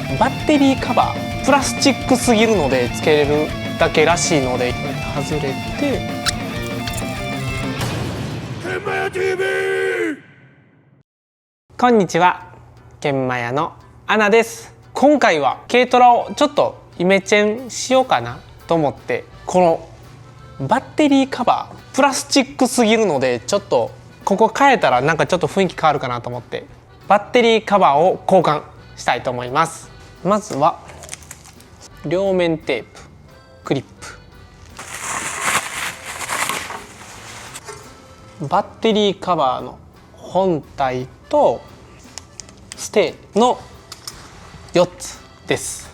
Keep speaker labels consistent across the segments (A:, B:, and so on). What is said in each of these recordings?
A: バッテリーカバープラスチックすぎるのでつけれるだけらしいので外れて、こんにちは、研磨屋のアナです。今回は軽トラをちょっとイメチェンしようかなと思って、このバッテリーカバープラスチックすぎるのでちょっとここ変えたらなんかちょっと雰囲気変わるかなと思ってバッテリーカバーを交換したいと思います。まずは両面テープ、クリップ、バッテリーカバーの本体とステーの4つです。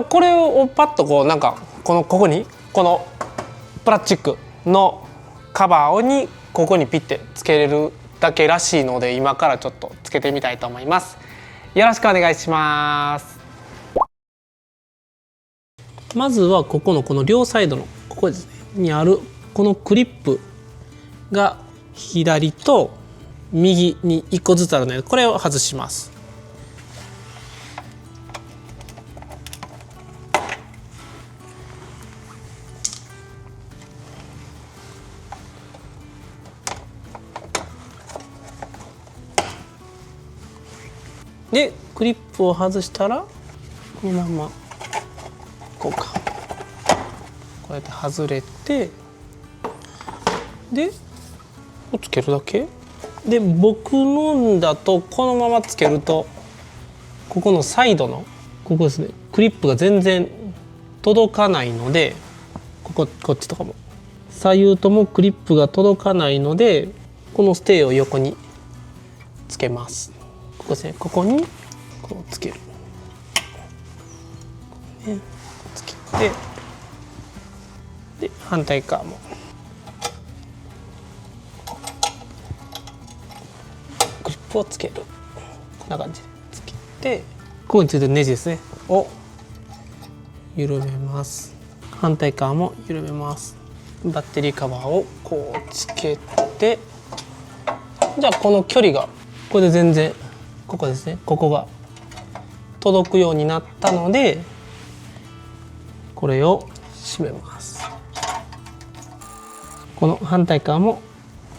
A: これをパッとこうなんかここにこのプラスチックのカバーにここにピッてつけれるだけらしいので、今からちょっとつけてみたいと思います。よろしくお願いします。まずはこの両サイドのここですねにあるこのクリップが左と右に1個ずつあるので、これを外します。でクリップを外したらこのままこうか、こうやって外れて、でこうつけるだけで、僕のだとこのままつけるとここのサイドのここですね、クリップが全然届かないので、こっちとかも左右ともクリップが届かないので、このステーを横につけます。ここですね、ここにこうつける、ね、つけて、で反対側もクリップをつける、こんな感じでつけて、ここについてるネジですねを緩めます。反対側も緩めます。バッテリーカバーをこうつけて、じゃあこの距離がこれで全然ここですね、ここが届くようになったので、これを締めます。この反対側も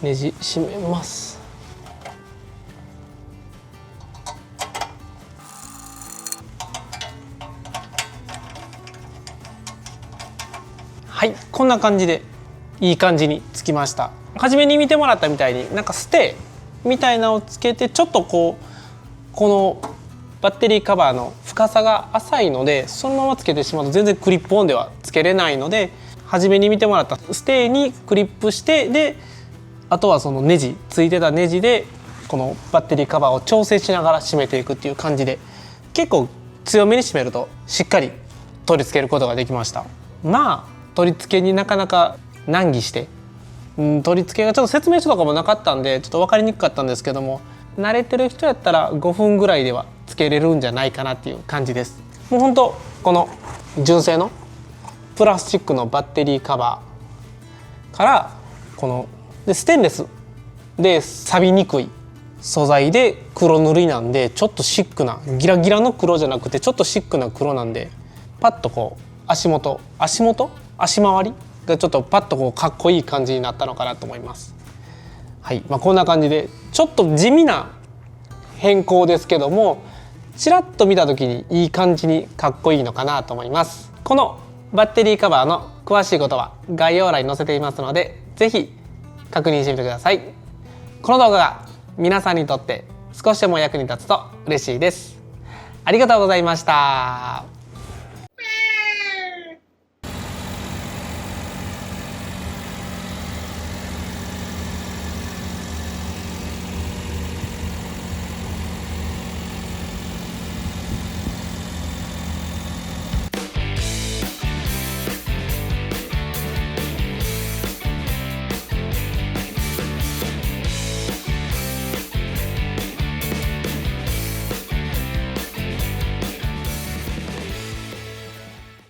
A: ネジ締めます。はい、こんな感じでいい感じにつきました。初めに見てもらったみたいになんかステーみたいなのをつけて、ちょっとこのバッテリーカバーの深さが浅いので、そのままつけてしまうと全然クリップオンではつけれないので、初めに見てもらったステーにクリップして、であとはそのネジついてたネジでこのバッテリーカバーを調整しながら締めていくっていう感じで、結構強めに締めるとしっかり取り付けることができました。まあ取り付けになかなか難儀して、取り付けがちょっと説明書とかもなかったんでちょっと分かりにくかったんですけども、慣れてる人やったら5分ぐらいではつけれるんじゃないかなっていう感じです。もうほんとこの純正のプラスチックのバッテリーカバーからこのでステンレスで錆びにくい素材で黒塗りなんで、ちょっとシックなギラギラの黒じゃなくてちょっとシックな黒なんで、パッとこう足回りがちょっとパッとこうかっこいい感じになったのかなと思います。はい、こんな感じでちょっと地味な変更ですけども、ちらっと見た時にいい感じにかっこいいのかなと思います。このバッテリーカバーの詳しいことは概要欄に載せていますので、ぜひ確認してみてください。この動画が皆さんにとって少しでも役に立つと嬉しいです。ありがとうございました。